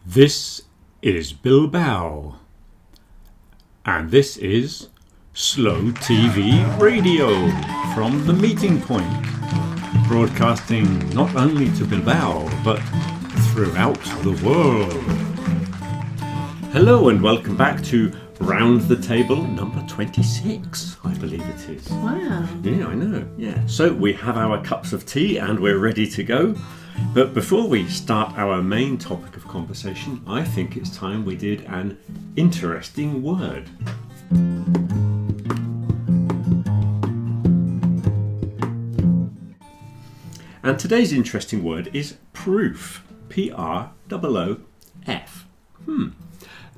This is Bilbao, and this is Slow TV Radio from the meeting point, broadcasting not only to Bilbao but throughout the world. Hello and welcome back to Round the Table number 26, I believe it is. Wow. Yeah, I know. Yeah. So we have our cups of tea and we're ready to go. But before we start our main topic of conversation, I think it's time we did an interesting word. And today's interesting word is proof. P-R-O-O-F.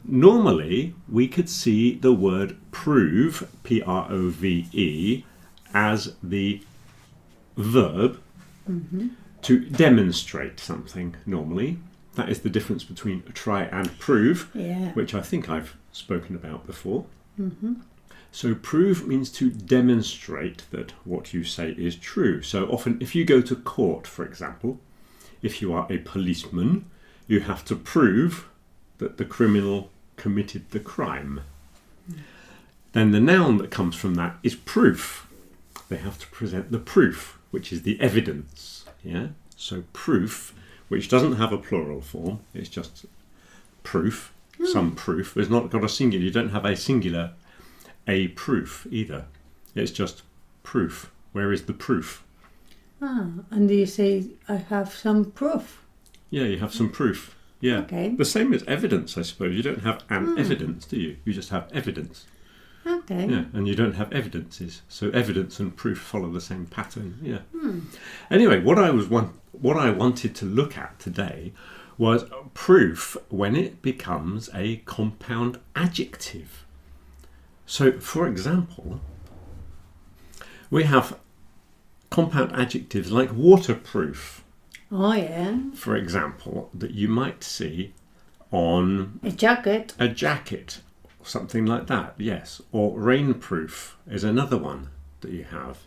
Normally, we could see the word prove, P-R-O-V-E, as the verb to demonstrate something, normally. That is the difference between try and prove, which I think I've spoken about before. So prove means to demonstrate that what you say is true. So often, if you go to court, for example, if you are a policeman, you have to prove that the criminal committed the crime. Then the noun that comes from that is proof. They have to present the proof, which is the evidence. Yeah. So proof, which doesn't have a plural form, it's just proof, some proof. It's not got a singular. You don't have a singular, a proof either. It's just proof. Where is the proof? And you say, I have some proof. Yeah, you have some proof. Yeah. Okay. The same as evidence, I suppose. You don't have an evidence, do you? You just have evidence. Okay. Yeah, and you don't have evidences. So evidence and proof follow the same pattern. Yeah. Anyway, what I wanted to look at today was proof when it becomes a compound adjective. So, for example, we have compound adjectives like waterproof. Oh, yeah. For example, that you might see on A jacket. a jacket, something like that, yes. Or rainproof is another one that you have.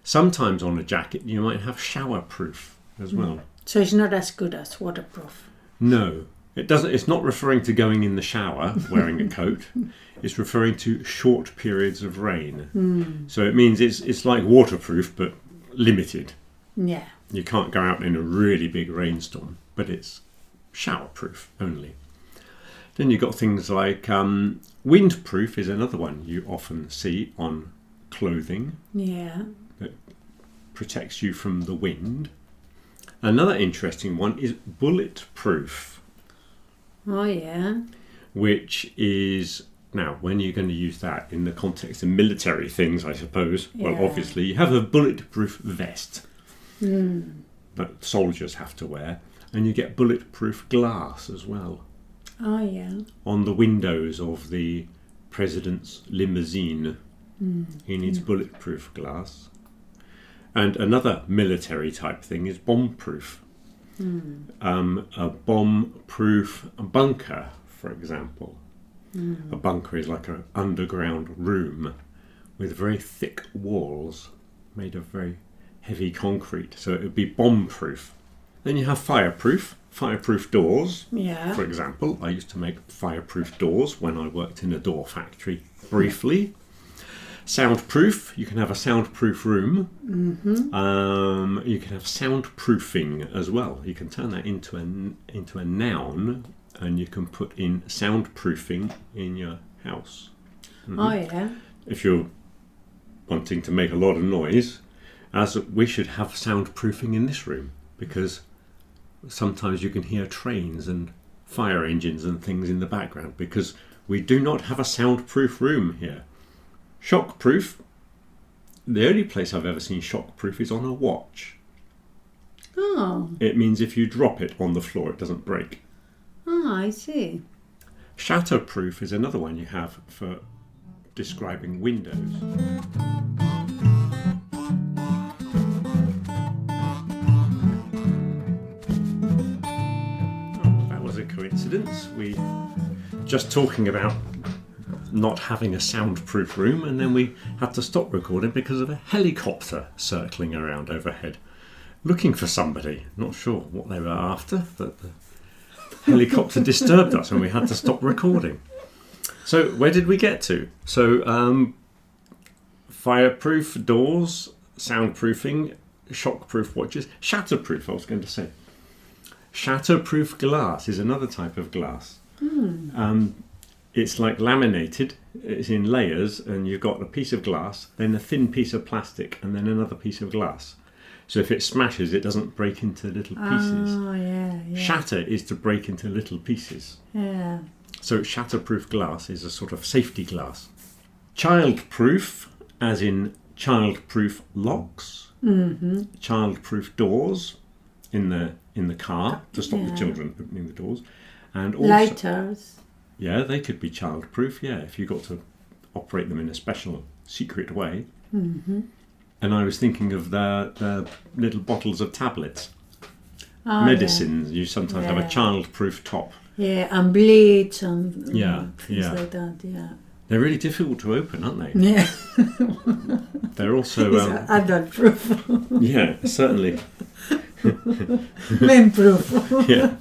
Sometimes on a jacket you might have showerproof as well. So it's not as good as waterproof. No, it doesn't. It's not referring to going in the shower wearing a coat. It's referring to short periods of rain. So it means it's like waterproof but limited. Yeah. You can't go out in a really big rainstorm, but it's showerproof only. Then you've got things like windproof is another one you often see on clothing. Yeah. That protects you from the wind. Another interesting one is bulletproof, Oh, yeah. which is, now when you're going to use that in the context of military things, I suppose. Well, Yeah. obviously you have a bulletproof vest that soldiers have to wear, and you get bulletproof glass as well Oh, yeah. on the windows of the president's limousine. He needs bulletproof glass. And another military type thing is bomb-proof. A bomb-proof bunker, for example. A bunker is like an underground room with very thick walls made of very heavy concrete. So it would be bomb-proof. Then you have fireproof doors. Yeah. For example, I used to make fireproof doors when I worked in a door factory briefly. Soundproof, you can have a soundproof room. You can have soundproofing as well. You can turn that into a noun, and you can put in soundproofing in your house. Oh, yeah. If you're wanting to make a lot of noise, as we should have soundproofing in this room, because sometimes you can hear trains and fire engines and things in the background, because we do not have a soundproof room here. Shockproof. The only place I've ever seen shockproof is on a watch. Oh. It means if you drop it on the floor, it doesn't break. Oh, I see. Shatterproof is another one you have for describing windows. Oh, that was a coincidence. We just talking about not having a soundproof room, and then we had to stop recording because of a helicopter circling around overhead. looking for somebody. Not sure what they were after, but helicopter disturbed us and we had to stop recording. So where did we get to? So fireproof doors, soundproofing, shockproof watches, shatterproof, I was going to say. Shatterproof glass is another type of glass. It's like laminated, it's in layers, and you've got a piece of glass, then a thin piece of plastic, and then another piece of glass. So if it smashes, it doesn't break into little pieces. Oh, yeah. Shatter is to break into little pieces. Yeah. So shatterproof glass is a sort of safety glass. Childproof, as in childproof locks, childproof doors in the car to stop the children opening the doors, and also Lighters. yeah, they could be childproof. Yeah, if you got to operate them in a special secret way. And I was thinking of the little bottles of tablets, medicines. You sometimes have a childproof top. Yeah, and bleach and things yeah. like that. Yeah. They're really difficult to open, aren't they? Yeah. They're also It's adult proof. yeah, certainly. Men proof. Yeah.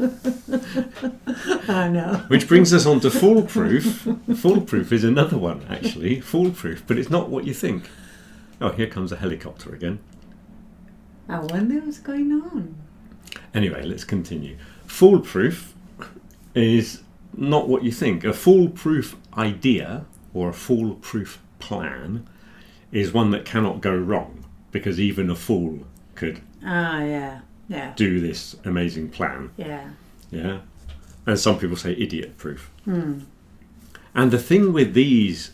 I know. Which brings us on to foolproof. Foolproof is another one, actually. Foolproof, but it's not what you think. Oh, here comes a helicopter again. I wonder what's going on. Anyway, let's continue. Foolproof is not what you think. A foolproof idea or a foolproof plan is one that cannot go wrong, because even a fool could do this amazing plan. Yeah. And some people say idiot proof. And the thing with these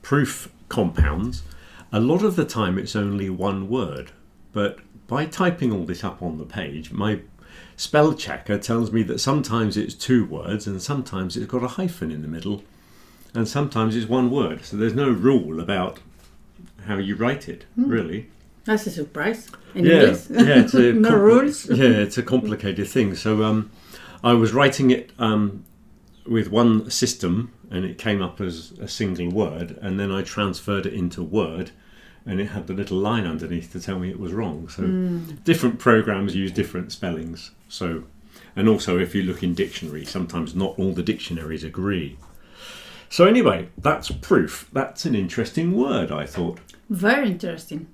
proof compounds, a lot of the time it's only one word, but by typing all this up on the page, my spell checker tells me that sometimes it's two words and sometimes it's got a hyphen in the middle and sometimes it's one word. So there's no rule about how you write it, really. That's a surprise. Yeah, it's a no rules. Yeah, it's a complicated thing. So I was writing it with one system and it came up as a single word, and then I transferred it into Word and it had the little line underneath to tell me it was wrong. So different programs use different spellings. So, and also if you look in dictionary, sometimes not all the dictionaries agree. So anyway, that's proof. That's an interesting word, I thought. Very interesting.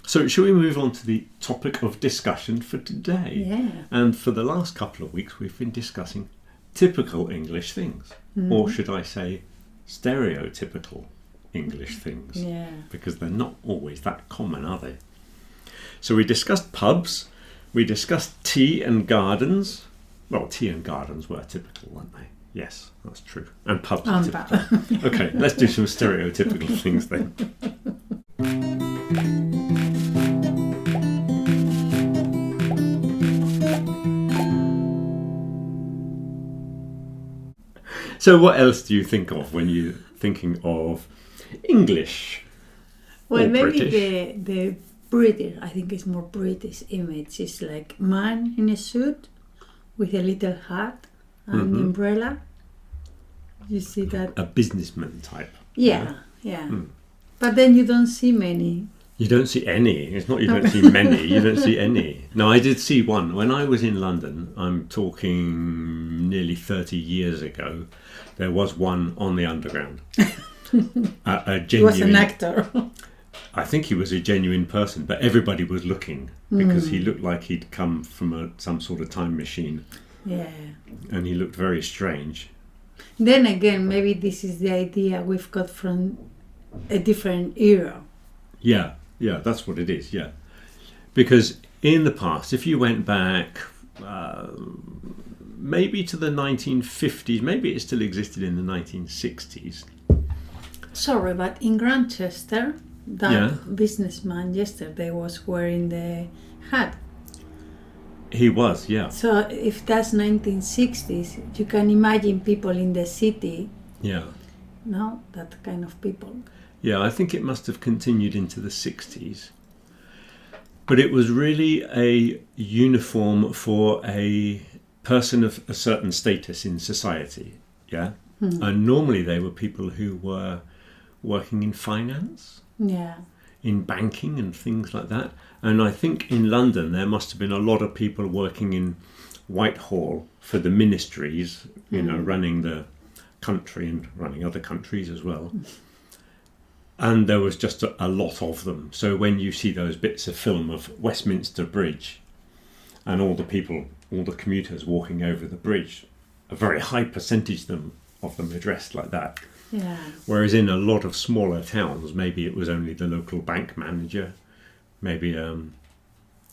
So shall we move on to the topic of discussion for today? Yeah. And for the last couple of weeks, we've been discussing typical English things. Or should I say stereotypical English things? Yeah. Because they're not always that common, are they? So we discussed pubs. We discussed tea and gardens. Well, tea and gardens were typical, weren't they? Yes, that's true. And pubs are typical. Okay, let's do some stereotypical things then. So what else do you think of when you're thinking of English? Well, or maybe British? the British, I think it's more British image, is like man in a suit with a little hat and umbrella. You see that? A businessman type. Yeah. But then you don't see many. You don't see any. It's not you don't see many. You don't see any. No, I did see one. When I was in London, I'm talking nearly 30 years ago, there was one on the Underground. A genuine, He was an actor. I think he was a genuine person, but everybody was looking because he looked like he'd come from some sort of time machine. Yeah. And he looked very strange. Then again, maybe this is the idea we've got from a different era. Yeah, that's what it is, yeah. Because in the past, if you went back maybe to the 1950s, maybe it still existed in the 1960s. Sorry, but in Grantchester, that businessman yesterday was wearing the hat. He was, yeah. So if that's 1960s, you can imagine people in the city, Yeah. no? That kind of people. Yeah, I think it must have continued into the 60s. But it was really a uniform for a person of a certain status in society, yeah? And normally they were people who were working in finance, in banking and things like that. And I think in London there must have been a lot of people working in Whitehall for the ministries, running the country and running other countries as well. And there was just a lot of them. So when you see those bits of film of Westminster Bridge and all the commuters walking over the bridge, a very high percentage of them are dressed like that. Yeah. Whereas in a lot of smaller towns, maybe it was only the local bank manager, maybe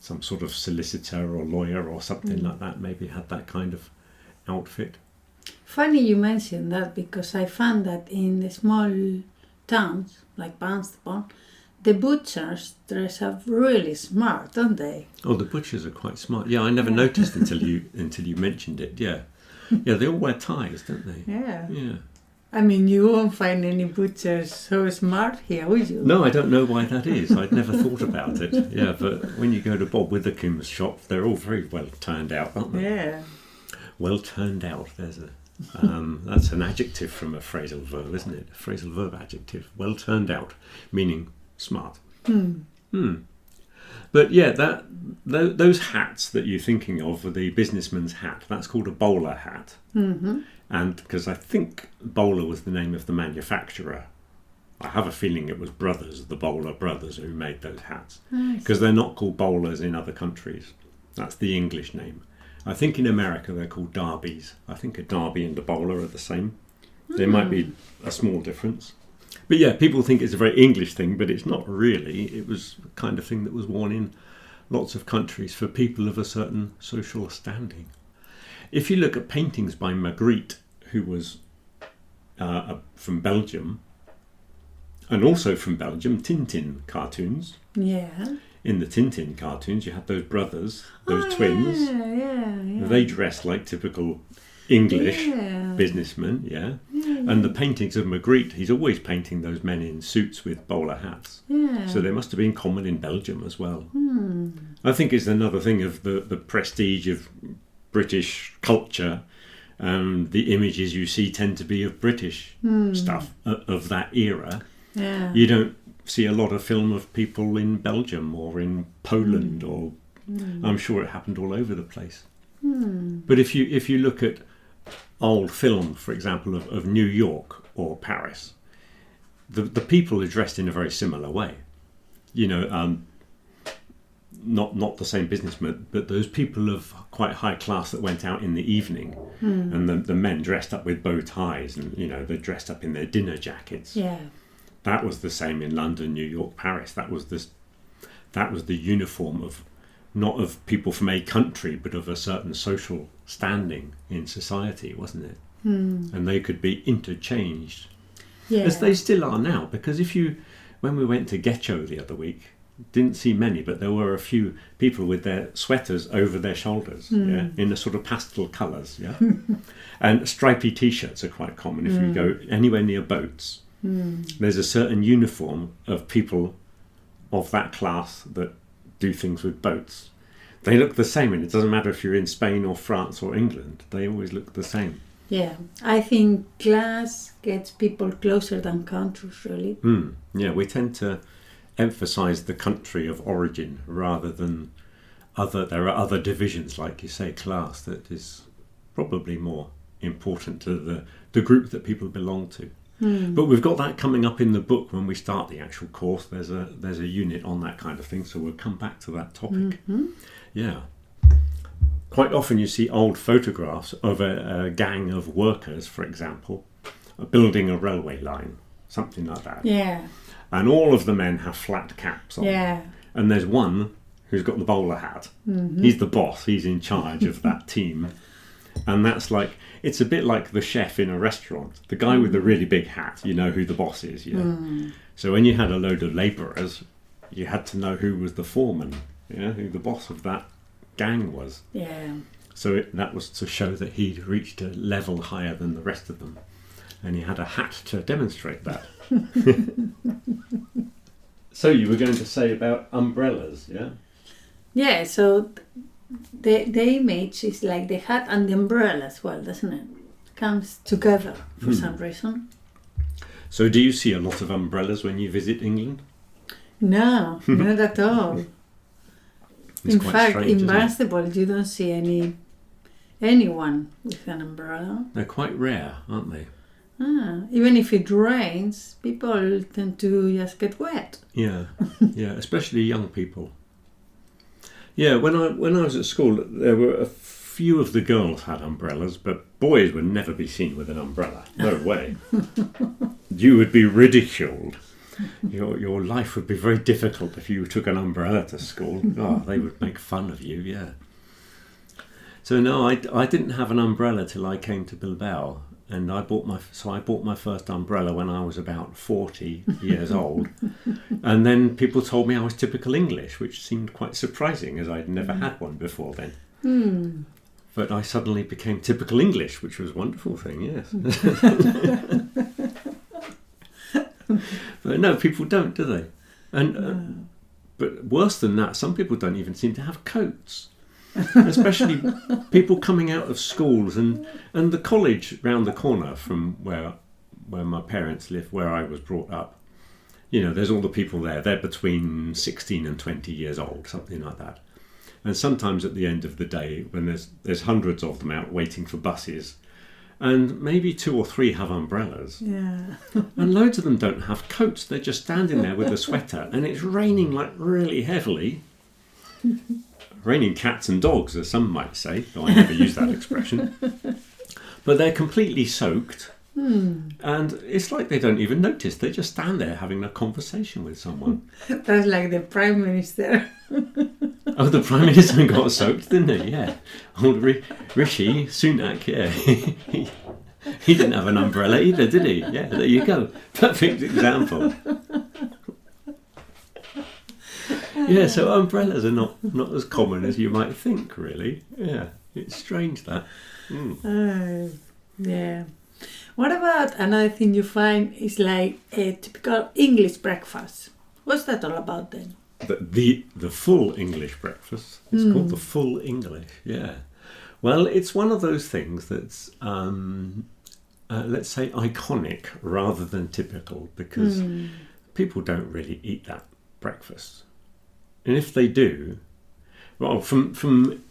some sort of solicitor or lawyer or something like that, maybe had that kind of outfit. Funny you mentioned that, because I found that in the small towns like Barnstable, the butchers dress up really smart, don't they? Oh, the butchers are quite smart. Yeah, I never noticed until you mentioned it. Yeah, they all wear ties, don't they? Yeah. Yeah. I mean, you won't find any butchers so smart here, will you? No, I don't know why that is. I'd never thought about it. Yeah, but when you go to Bob Withercomb's shop, they're all very well turned out, aren't they? Yeah. Well turned out. There's that's an adjective from a phrasal verb, isn't it? A phrasal verb adjective. Well turned out, meaning smart. But yeah, those hats that you're thinking of, the businessman's hat, that's called a bowler hat. Mm-hmm. And because I think Bowler was the name of the manufacturer, I have a feeling it was the Bowler brothers, who made those hats. Because they're not called bowlers in other countries. That's the English name. I think in America they're called derbies. I think a derby and a bowler are the same. There might be a small difference. But yeah, people think it's a very English thing, but it's not really. It was the kind of thing that was worn in lots of countries for people of a certain social standing. If you look at paintings by Magritte, who was from Belgium, and also from Belgium, Tintin cartoons. Yeah. In the Tintin cartoons, you had those brothers, those twins. Yeah. They dressed like typical English businessmen, And the paintings of Magritte, he's always painting those men in suits with bowler hats. Yeah. So they must have been common in Belgium as well. I think it's another thing of the prestige of British culture. The images you see tend to be of British stuff of that era. Yeah. You don't see a lot of film of people in Belgium or in Poland, or I'm sure it happened all over the place. But if you look at old film, for example, of New York or Paris, the people are dressed in a very similar way. Not the same businessmen, but those people of quite high class that went out in the evening, and the men dressed up with bow ties, and they're dressed up in their dinner jackets. Yeah. That was the same in London, New York, Paris. That was the uniform of not of people from a country, but of a certain social standing in society, wasn't it? And they could be interchanged, as they still are now. Because when we went to Getcho the other week, didn't see many, but there were a few people with their sweaters over their shoulders, in a sort of pastel colours, and stripy t-shirts are quite common. If you go anywhere near boats, there's a certain uniform of people of that class that do things with boats. They look the same, and it doesn't matter if you're in Spain or France or England, they always look the same. Yeah, I think class gets people closer than countries, really. Yeah, we tend to emphasise the country of origin rather than there are other divisions, like you say, class, that is probably more important to the group that people belong to. But we've got that coming up in the book when we start the actual course. There's a unit on that kind of thing, so we'll come back to that topic. Yeah. Quite often you see old photographs of a gang of workers, for example, building a railway line, something like that. Yeah. And all of the men have flat caps on. Yeah. And there's one who's got the bowler hat. He's the boss. He's in charge of that team. And that's it's a bit like the chef in a restaurant. The guy with the really big hat, you know who the boss is. So when you had a load of labourers, you had to know who was the foreman, who the boss of that gang was. Yeah. So that was to show that he'd reached a level higher than the rest of them. And he had a hat to demonstrate that. So you were going to say about umbrellas, yeah? Yeah, so the image is like the hat and the umbrella as well, doesn't it? Comes together for some reason. So do you see a lot of umbrellas when you visit England? No, not at all. It's in quite fact, strange, in isn't it? Barnstable, you don't see any anyone with an umbrella. They're quite rare, aren't they? Even if it rains, people tend to just get wet. Yeah, yeah, especially young people. Yeah, when I was at school, there were a few of the girls had umbrellas, but boys would never be seen with an umbrella. No way. You would be ridiculed. Your life would be very difficult if you took an umbrella to school. Oh, they would make fun of you, yeah. So no, I didn't have an umbrella till I came to Bilbao, and I bought my first umbrella when I was about 40 years old, and then people told me I was typical English, which seemed quite surprising as I'd never had one before then. But I suddenly became typical English, which was a wonderful thing, yes. But no, people don't, do they? And but worse than that, some people don't even seem to have coats. Especially people coming out of schools and the college round the corner from where my parents live, where I was brought up. You know, there's all the people there. They're between 16 and 20 years old, something like that. And sometimes at the end of the day, when there's hundreds of them out waiting for buses, and maybe 2 or 3 have umbrellas. Yeah. And loads of them don't have coats. They're just standing there with a sweater, and it's raining like really heavily. Raining cats and dogs, as some might say, though I never use that expression. But they're completely soaked, and it's like they don't even notice. They just stand there having a conversation with someone. That's like the Prime Minister. Oh, the Prime Minister got soaked, didn't he? Yeah. Old Rishi Sunak, yeah. He didn't have an umbrella either, did he? Yeah, there you go. Perfect example. Yeah, so umbrellas are not as common as you might think, really. Yeah, it's strange that. Yeah. What about another thing you find is like a typical English breakfast? What's that all about then? The full English breakfast. It's called the full English, yeah. Well, it's one of those things that's, let's say, iconic rather than typical, because people don't really eat that breakfast. And if they do, well, from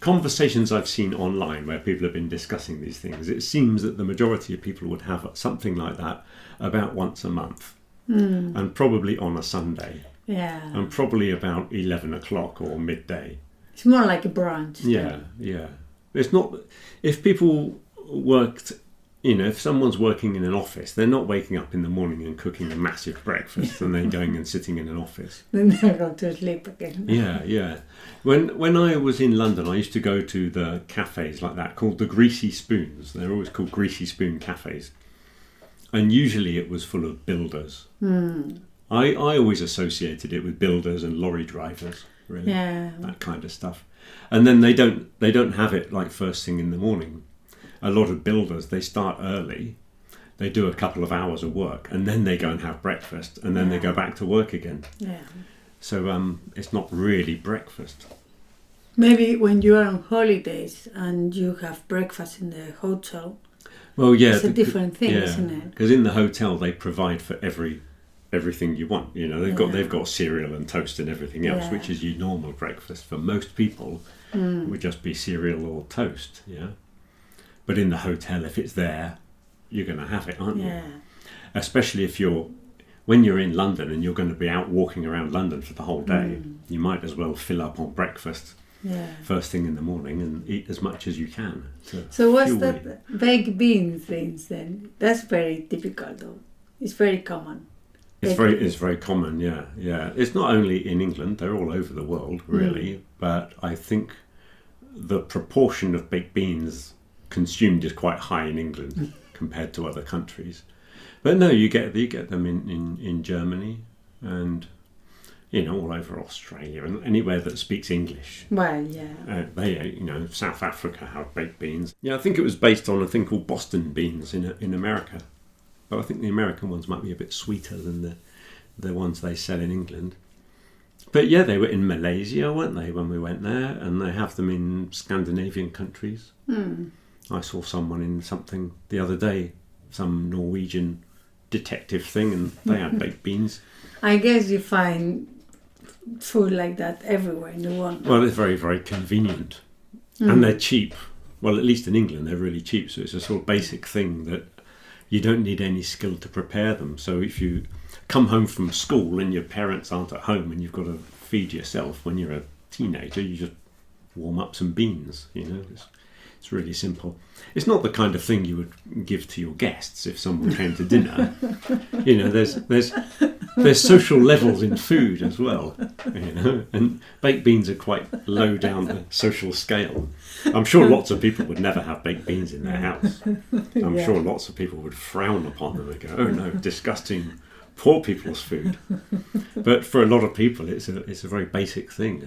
conversations I've seen online where people have been discussing these things, it seems that the majority of people would have something like that about once a month, and probably on a Sunday. Yeah. And probably about 11 o'clock or midday. It's more like a brunch. Yeah, yeah. It's not, if people worked, you know, if someone's working in an office, they're not waking up in the morning and cooking a massive breakfast and then going and sitting in an office. Then they go to sleep again. Yeah, yeah. When I was in London, I used to go to the cafes like that called the Greasy Spoons. They're always called Greasy Spoon cafes. And usually it was full of builders. I always associated it with builders and lorry drivers, really. Yeah. That kind of stuff. And then they don't have it like first thing in the morning. A lot of builders, they start early, they do a couple of hours of work, and then they go and have breakfast, and then they go back to work again. Yeah. So it's not really breakfast. Maybe when you are on holidays and you have breakfast in the hotel, well, yeah, it's a different thing, isn't it? Because in the hotel they provide for everything you want. You know, they've got cereal and toast and everything else, which is your normal breakfast. For most people, it would just be cereal or toast. Yeah. But in the hotel, if it's there, you're going to have it, aren't you? Yeah. Especially when you're in London and you're going to be out walking around London for the whole day, you might as well fill up on breakfast first thing in the morning and eat as much as you can. So what's that baked beans things then? That's very typical though. It's very common. It's very common, yeah. It's not only in England; they're all over the world, really. But I think the proportion of baked beans consumed is quite high in England compared to other countries. But no, you get them in Germany and all over Australia and anywhere that speaks English. Well, yeah. South Africa have baked beans. Yeah, I think it was based on a thing called Boston beans in America. But I think the American ones might be a bit sweeter than the ones they sell in England. But yeah, they were in Malaysia, weren't they, when we went there? And they have them in Scandinavian countries. I saw someone in something the other day, some Norwegian detective thing, and they had baked beans. I guess you find food like that everywhere in the world. Well, it's very, very convenient. And they're cheap. well, at least in England, they're really cheap. So it's a sort of basic thing that you don't need any skill to prepare them. So if you come home from school and your parents aren't at home and you've got to feed yourself when you're a teenager, you just warm up some beans. It's really simple. It's not the kind of thing you would give to your guests if someone came to dinner. There's social levels in food as well. And baked beans are quite low down the social scale. I'm sure lots of people would never have baked beans in their house. I'm sure lots of people would frown upon them and go, "Oh no, disgusting, poor people's food." But for a lot of people, it's a very basic thing.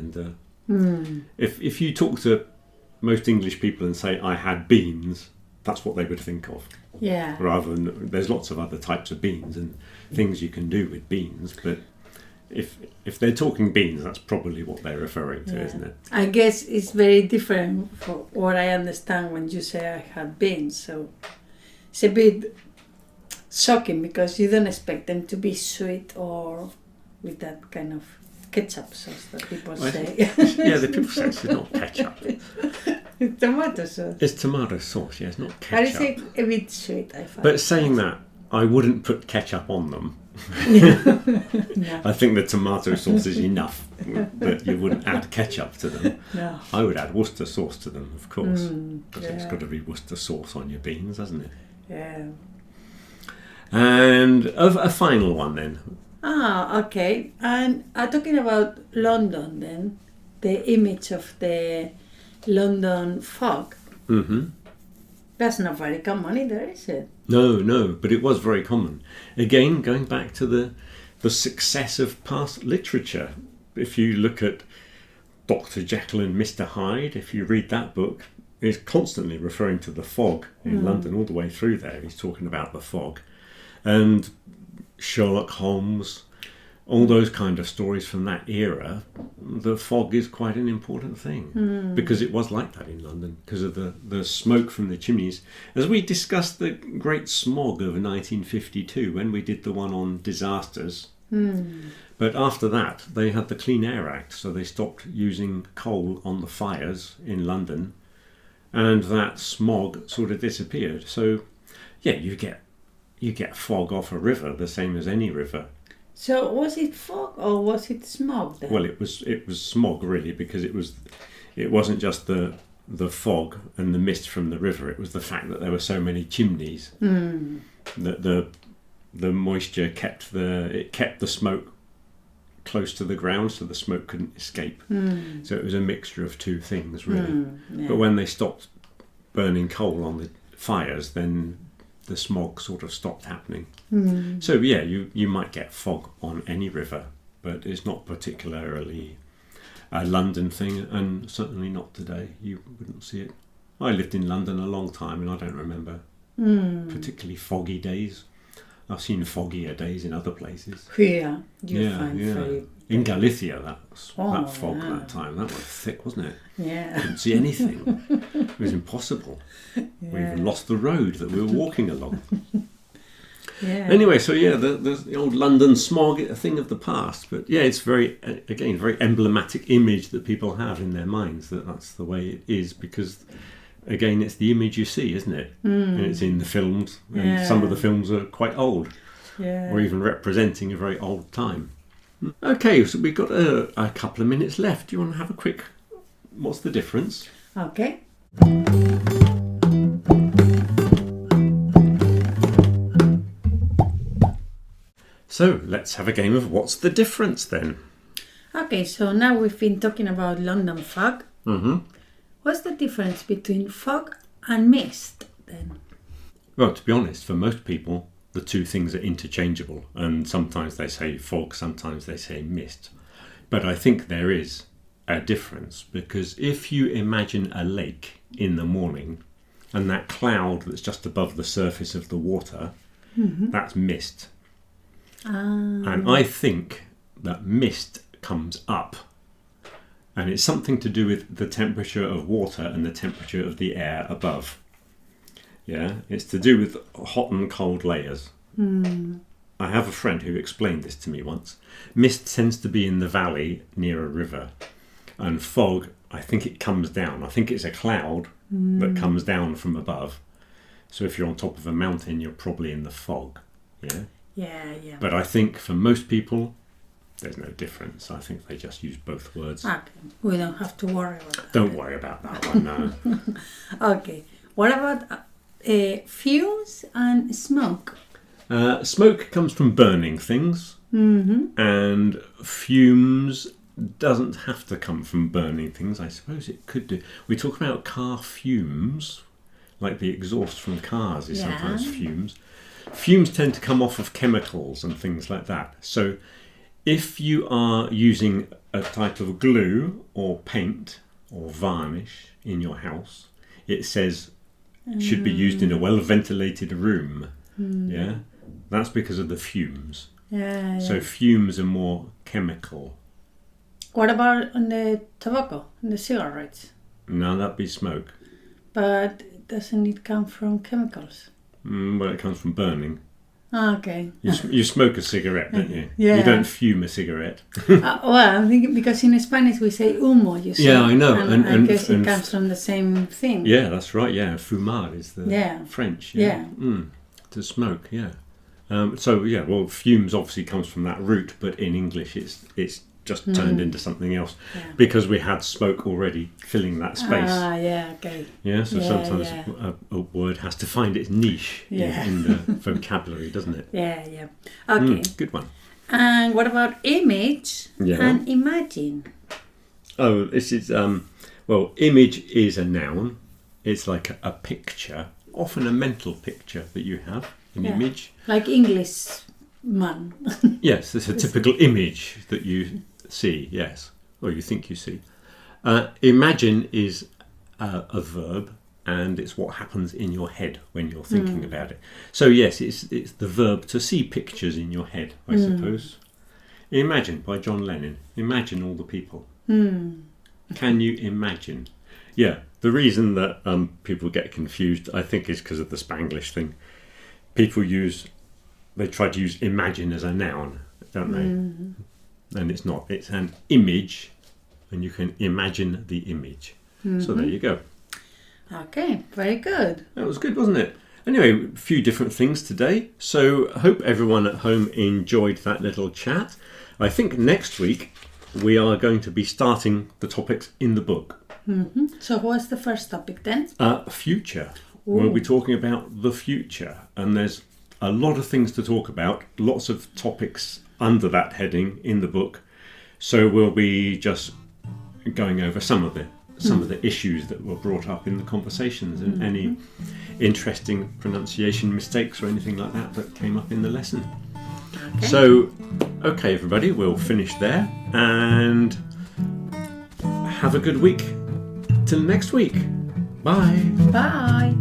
And if you talk to most English people and say, "I had beans," that's what they would think of. Yeah. Rather than, there's lots of other types of beans and things you can do with beans, but if they're talking beans, that's probably what they're referring to, isn't it? I guess it's very different from what I understand when you say I had beans. So it's a bit shocking because you don't expect them to be sweet or with that kind of ketchup sauce that people say. Yeah, the people say it's not ketchup. It's tomato sauce. It's tomato sauce, yeah, it's not ketchup. But it's a bit sweet, I find. But saying that, I wouldn't put ketchup on them. No. I think the tomato sauce is enough, but you wouldn't add ketchup to them. No. I would add Worcester sauce to them, of course. Because it's Yeah. got to be Worcester sauce on your beans, hasn't it? Yeah. And a final one then. Okay. And talking about London then, the image of the London fog, Mm-hmm. that's not very common either, is it? No, but it was very common. Again, going back to the success of past literature. If you look at Dr. Jekyll and Mr. Hyde, if you read that book, he's constantly referring to the fog in London all the way through there. He's talking about the fog. And Sherlock Holmes, all those kind of stories from that era, the fog is quite an important thing because it was like that in London because of the smoke from the chimneys. As we discussed the Great Smog of 1952 when we did the one on disasters. But after that, they had the Clean Air Act, so they stopped using coal on the fires in London, and that smog sort of disappeared. So, yeah, you get fog off a river the same as any river. So was it fog or was it smog then? Well, it was smog really because it wasn't just the fog and the mist from the river. It was the fact that there were so many chimneys that the moisture kept the smoke close to the ground, so the smoke couldn't escape. So it was a mixture of two things really. Yeah. But when they stopped burning coal on the fires, then the smog sort of stopped happening. So yeah, you might get fog on any river, but it's not particularly a London thing, and certainly not today. You wouldn't see it. I lived in London a long time, and I don't remember particularly foggy days. I've seen foggier days in other places. Here, you find very... In Galicia, that fog yeah. that time, that was thick, wasn't it? Yeah. Couldn't see anything. It was impossible. We even lost the road that we were walking along. Yeah. Anyway, so yeah, the old London smog, a thing of the past. But yeah, it's very emblematic image that people have in their minds that that's the way it is because, again, it's the image you see, isn't it? And it's in the films, and some of the films are quite old, or even representing a very old time. Okay, so we've got a couple of minutes left. Do you want to have a quick, what's the difference? Okay. So let's have a game of what's the difference then. Okay, so now we've been talking about London fog. Mm-hmm. What's the difference between fog and mist then? Well, to be honest, for most people, the two things are interchangeable, and sometimes they say fog, sometimes they say mist. But I think there is a difference, because if you imagine a lake in the morning, and that cloud that's just above the surface of the water, that's mist. And I think that mist comes up, and it's something to do with the temperature of water and the temperature of the air above. Yeah, it's to do with hot and cold layers. I have a friend who explained this to me once. Mist tends to be in the valley near a river, and fog, I think it comes down. I think it's a cloud that comes down from above. So if you're on top of a mountain, you're probably in the fog. Yeah. Yeah. But I think for most people, there's no difference. I think they just use both words. Okay. We don't have to worry about that. Don't worry about that one, no. Okay. What about fumes and smoke? Smoke comes from burning things, and fumes doesn't have to come from burning things. I suppose it could do. We talk about car fumes, like the exhaust from cars is sometimes fumes. Fumes tend to come off of chemicals and things like that. So if you are using a type of glue or paint or varnish in your house, it says should be used in a well-ventilated room. Yeah, that's because of the fumes. Yeah. So fumes are more chemical. What about on the tobacco, on the cigarettes? No, that'd be smoke. But doesn't it come from chemicals? Well, it comes from burning. Okay. You smoke a cigarette, don't you? Yeah. You don't fume a cigarette. Well, I'm thinking because in Spanish we say humo, you see. Yeah, I know. And I guess it comes from the same thing. Yeah, that's right. Yeah, fumar is the French. Yeah. To smoke. Yeah. Well, fumes obviously comes from that root, but in English it's just turned into something else because we had smoke already filling that space. Okay. Yeah, so sometimes a word has to find its niche in the vocabulary, doesn't it? Yeah. Okay. Good one. And what about image and imagine? Oh, this is image is a noun. It's like a picture, often a mental picture that you have, an image. Like English man. Yes, it's a typical image that you see, yes, or you think you see. Imagine is a verb, and it's what happens in your head when you're thinking about it. So yes, it's the verb to see pictures in your head, I suppose. Imagine by John Lennon. Imagine all the people. Can you imagine? Yeah, the reason that people get confused, I think, is because of the Spanglish thing. They try to use imagine as a noun, don't they? And it's not. It's an image, and you can imagine the image. So there you go. Okay, very good. That was good, wasn't it? Anyway, a few different things today. So I hope everyone at home enjoyed that little chat. I think next week we are going to be starting the topics in the book. So what's the first topic then? Future. We'll be talking about the future, and there's a lot of things to talk about, lots of topics under that heading in the book. So we'll be just going over some of the issues that were brought up in the conversations and any interesting pronunciation mistakes or anything like that came up in the lesson. Okay. So, okay, everybody, we'll finish there and have a good week. Till next week. Bye. Bye.